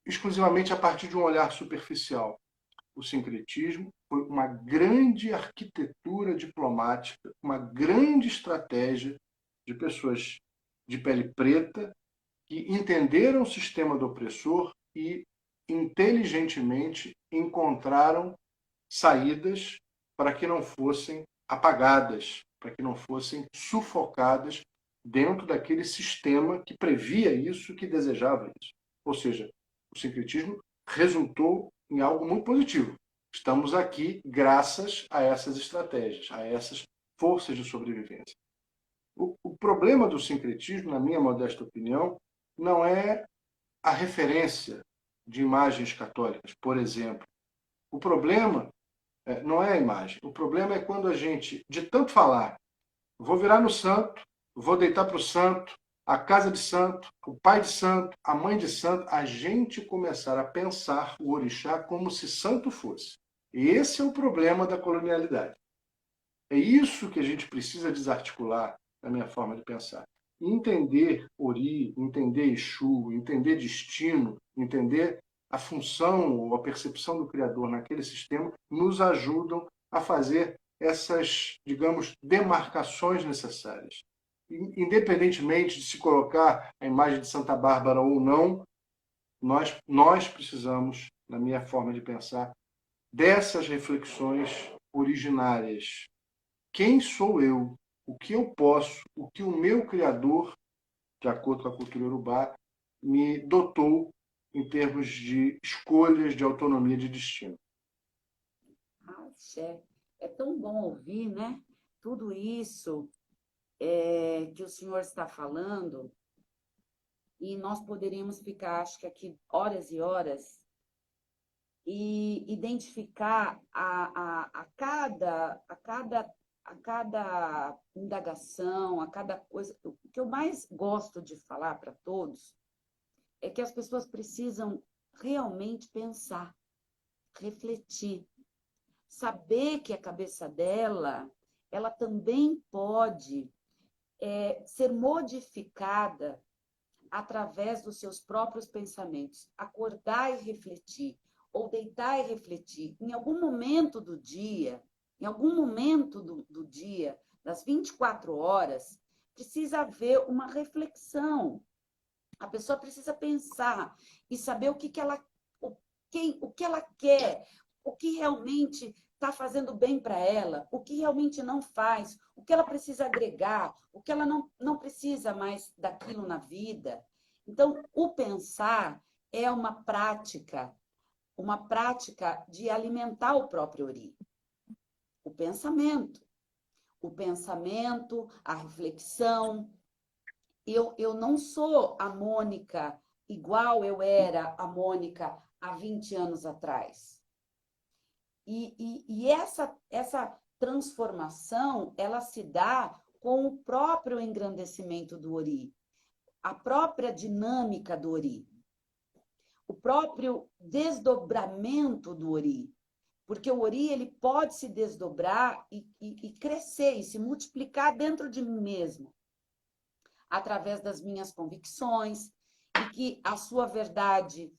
exclusivamente a partir de um olhar superficial. O sincretismo foi uma grande arquitetura diplomática, uma grande estratégia de pessoas de pele preta que entenderam o sistema do opressor e inteligentemente encontraram saídas para que não fossem apagadas, para que não fossem sufocadas dentro daquele sistema que previa isso, que desejava isso. Ou seja, o sincretismo resultou em algo muito positivo. Estamos aqui graças a essas estratégias, a essas forças de sobrevivência. O problema do sincretismo, na minha modesta opinião, não é a referência de imagens católicas, por exemplo. O problema não é a imagem. O problema é quando a gente, de tanto falar, vou virar no santo, vou deitar para o santo, a casa de santo, o pai de santo, a mãe de santo, a gente começar a pensar o orixá como se santo fosse. E esse é o problema da colonialidade. É isso que a gente precisa desarticular na minha forma de pensar. Entender Ori, entender Exu, entender destino, entender a função ou a percepção do Criador naquele sistema, nos ajudam a fazer essas, digamos, demarcações necessárias. Independentemente de se colocar a imagem de Santa Bárbara ou não, nós precisamos, na minha forma de pensar, dessas reflexões originárias. Quem sou eu? O que eu posso? O que o meu Criador, de acordo com a cultura urubá, me dotou em termos de escolhas, de autonomia, de destino. Axé. É tão bom ouvir, né? Tudo isso que o senhor está falando, e nós poderíamos ficar, acho que aqui, horas e horas, e identificar a cada indagação, a cada coisa. O que eu mais gosto de falar para todos é que as pessoas precisam realmente pensar, refletir, saber que a cabeça dela, ela também pode ser modificada através dos seus próprios pensamentos, acordar e refletir, ou deitar e refletir. Em algum momento do dia, das 24 horas, precisa haver uma reflexão. A pessoa precisa pensar e saber o que ela quer, o que realmente está fazendo bem para ela, o que realmente não faz, o que ela precisa agregar, o que ela não precisa mais daquilo na vida. Então, o pensar é uma prática de alimentar o próprio Ori. O pensamento, a reflexão. Eu não sou a Mônica igual eu era a Mônica há 20 anos atrás. E essa transformação, ela se dá com o próprio engrandecimento do Ori, a própria dinâmica do Ori, o próprio desdobramento do Ori. Porque o Ori ele pode se desdobrar e crescer e se multiplicar dentro de mim mesmo, através das minhas convicções, e que a sua verdade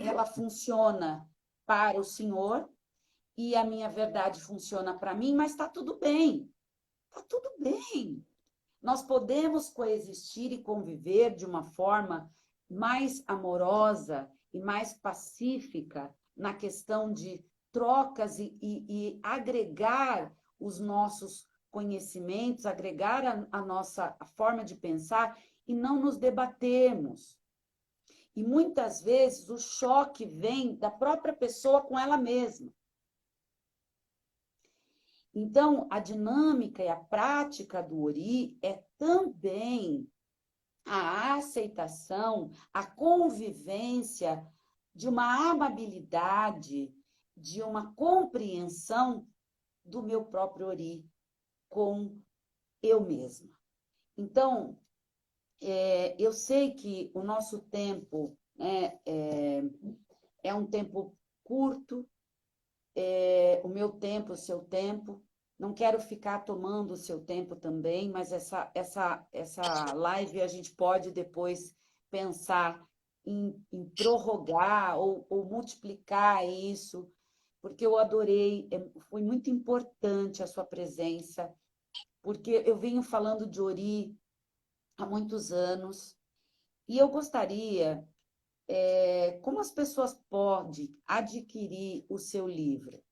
ela funciona para o Senhor e a minha verdade funciona para mim, mas está tudo bem. Está tudo bem. Nós podemos coexistir e conviver de uma forma mais amorosa e mais pacífica na questão de trocas e agregar os nossos conhecimentos, agregar a nossa forma de pensar e não nos debatermos. E muitas vezes o choque vem da própria pessoa com ela mesma. Então, a dinâmica e a prática do Ori é também a aceitação, a convivência de uma amabilidade, de uma compreensão do meu próprio Ori com eu mesma. Então, eu sei que o nosso tempo, né, é um tempo curto, o meu tempo, o seu tempo. Não quero ficar tomando o seu tempo também, mas essa live a gente pode depois pensar em prorrogar ou multiplicar isso, porque eu adorei, foi muito importante a sua presença, porque eu venho falando de Ori há muitos anos, e eu gostaria, como as pessoas podem adquirir o seu livro?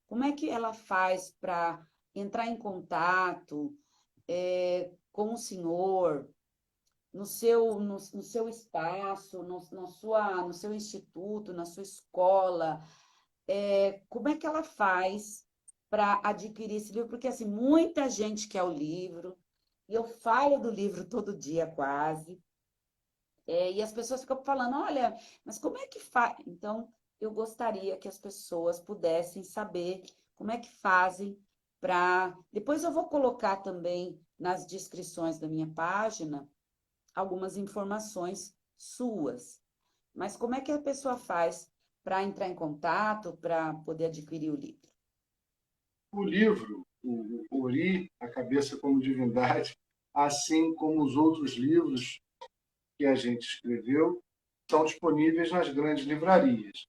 Como é que ela faz para entrar em contato com o senhor, no seu espaço, no seu instituto, na sua escola? Como é que ela faz para adquirir esse livro? Porque assim, muita gente quer o livro, e eu falo do livro todo dia quase, E as pessoas ficam falando, olha, mas como é que faz? Então, eu gostaria que as pessoas pudessem saber como é que fazem para. Depois eu vou colocar também nas descrições da minha página algumas informações suas. Mas como é que a pessoa faz para entrar em contato, para poder adquirir o livro? O livro, o Ori, A Cabeça como Divindade, assim como os outros livros que a gente escreveu, estão disponíveis nas grandes livrarias,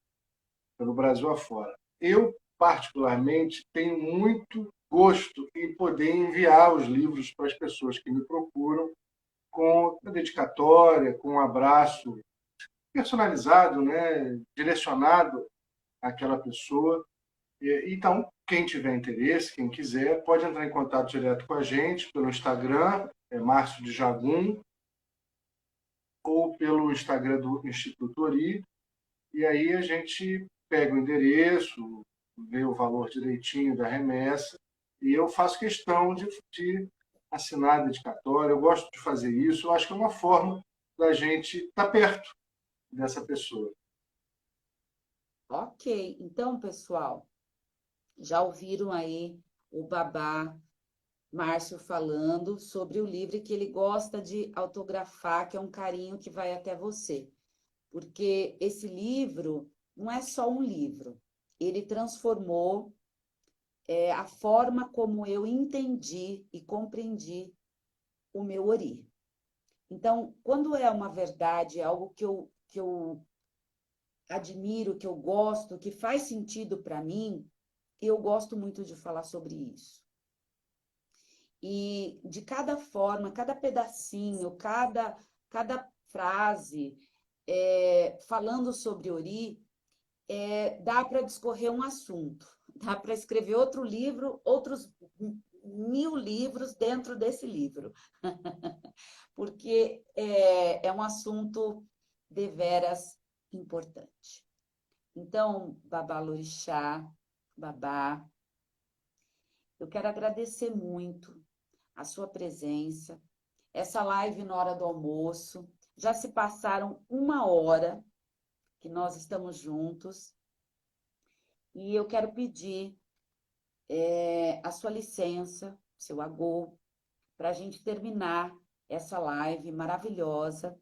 pelo Brasil afora. Eu, particularmente, tenho muito gosto em poder enviar os livros para as pessoas que me procuram com a dedicatória, com um abraço personalizado, né, direcionado àquela pessoa. Então, quem tiver interesse, quem quiser, pode entrar em contato direto com a gente pelo Instagram, Márcio de Jagum, ou pelo Instagram do Instituto Ori, e aí a gente pega o endereço, vê o valor direitinho da remessa, e eu faço questão de assinar a dedicatória. Eu gosto de fazer isso, eu acho que é uma forma da gente estar perto dessa pessoa. Ok, então, pessoal, já ouviram aí o Babá Márcio falando sobre o livro que ele gosta de autografar, que é um carinho que vai até você. Porque esse livro não é só um livro, ele transformou a forma como eu entendi e compreendi o meu Ori. Então, quando é uma verdade, é algo que eu admiro, que eu gosto, que faz sentido para mim, eu gosto muito de falar sobre isso. E de cada forma, cada pedacinho, cada frase, falando sobre Ori, dá para discorrer um assunto, dá para escrever outro livro, outros 1000 livros dentro desse livro, porque é um assunto deveras importante. Então, Babá Lorixá, Babá, eu quero agradecer muito a sua presença, essa live na hora do almoço. Já se passaram 1 hora que nós estamos juntos e eu quero pedir a sua licença, seu agô, para a gente terminar essa live maravilhosa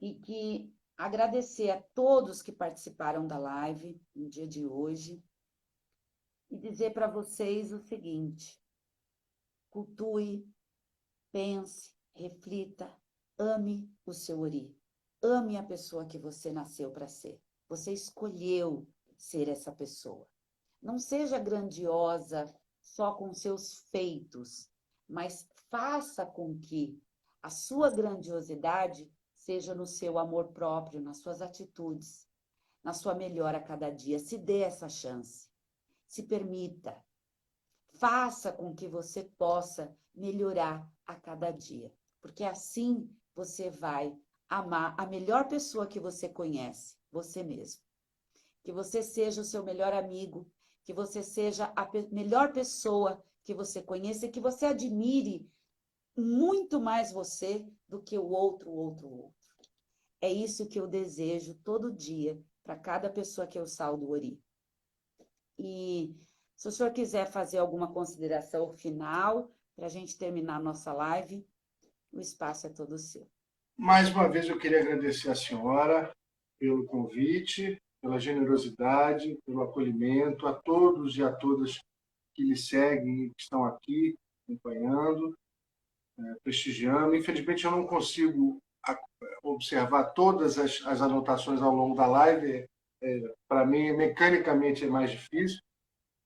e que agradecer a todos que participaram da live no dia de hoje e dizer para vocês o seguinte: cultue, pense, reflita, ame o seu Ori. Ame a pessoa que você nasceu para ser. Você escolheu ser essa pessoa. Não seja grandiosa só com seus feitos, mas faça com que a sua grandiosidade seja no seu amor próprio, nas suas atitudes, na sua melhora a cada dia. Se dê essa chance. Se permita. Faça com que você possa melhorar a cada dia, porque assim você vai amar a melhor pessoa que você conhece, você mesmo. Que você seja o seu melhor amigo, que você seja a melhor pessoa que você conheça e que você admire muito mais você do que o outro. É isso que eu desejo todo dia para cada pessoa que eu saldo o Ori. E se o senhor quiser fazer alguma consideração final para a gente terminar a nossa live, o espaço é todo seu. Mais uma vez eu queria agradecer à senhora pelo convite, pela generosidade, pelo acolhimento, a todos e a todas que lhe seguem e que estão aqui acompanhando, prestigiando. Infelizmente eu não consigo observar todas as anotações ao longo da live. Para mim, mecanicamente é mais difícil,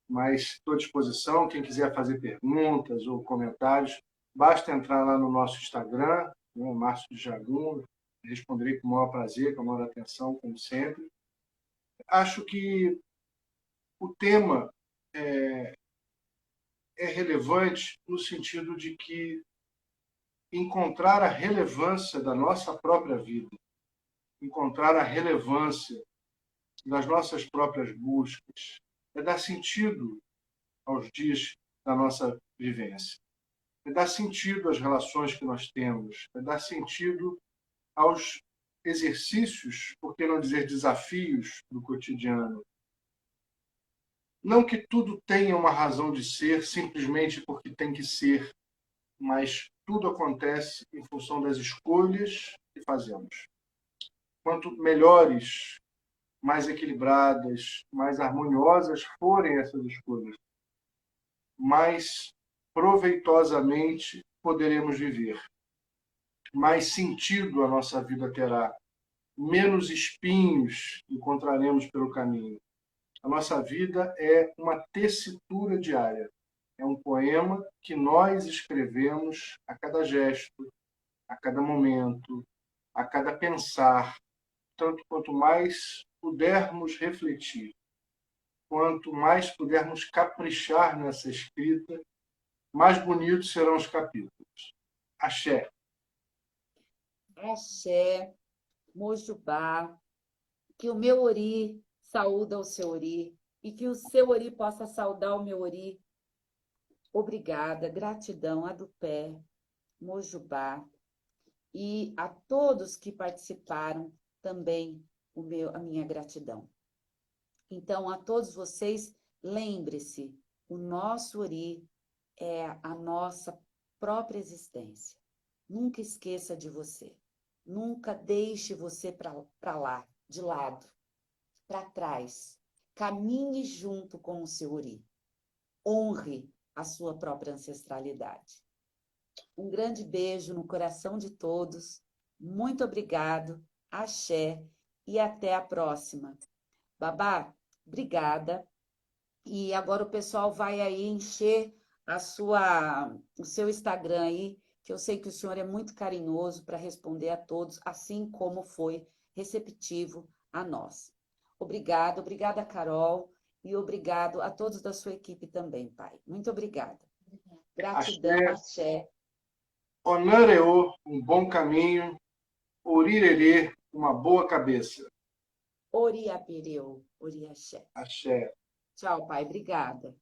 mas estou à disposição. Quem quiser fazer perguntas ou comentários, basta entrar lá no nosso Instagram, né, Márcio de Jagum, responderei com o maior prazer, com a maior atenção, como sempre. Acho que o tema é relevante no sentido de que encontrar a relevância da nossa própria vida, encontrar a relevância das nossas próprias buscas, é dar sentido aos dias da nossa vivência, é dar sentido às relações que nós temos, é dar sentido aos exercícios, por que não dizer desafios, do cotidiano. Não que tudo tenha uma razão de ser simplesmente porque tem que ser, mas tudo acontece em função das escolhas que fazemos. Quanto melhores, mais equilibradas, mais harmoniosas forem essas escolhas, mais proveitosamente poderemos viver. Mais sentido a nossa vida terá, menos espinhos encontraremos pelo caminho. A nossa vida é uma tessitura diária, é um poema que nós escrevemos a cada gesto, a cada momento, a cada pensar. Tanto quanto mais pudermos refletir, quanto mais pudermos caprichar nessa escrita, mais bonitos serão os capítulos. Axé. Axé, Mojubá, que o meu ori saúda o seu ori e que o seu ori possa saudar o meu ori. Obrigada, gratidão, Adupé, Mojubá e a todos que participaram também a minha gratidão. Então, a todos vocês, lembre-se, o nosso ori é a nossa própria existência. Nunca esqueça de você. Nunca deixe você para lá, de lado, para trás. Caminhe junto com o seu ori. Honre a sua própria ancestralidade. Um grande beijo no coração de todos. Muito obrigado. Axé e até a próxima. Babá, obrigada. E agora o pessoal vai aí encher o seu Instagram aí, que eu sei que o senhor é muito carinhoso para responder a todos, assim como foi receptivo a nós. Obrigada, Carol, e obrigado a todos da sua equipe também, pai. Muito obrigada. Gratidão, axé. Onareô, um bom caminho. Orirerê, uma boa cabeça. Oriapireu, Oriaxé. Axé. Tchau, pai. Obrigada.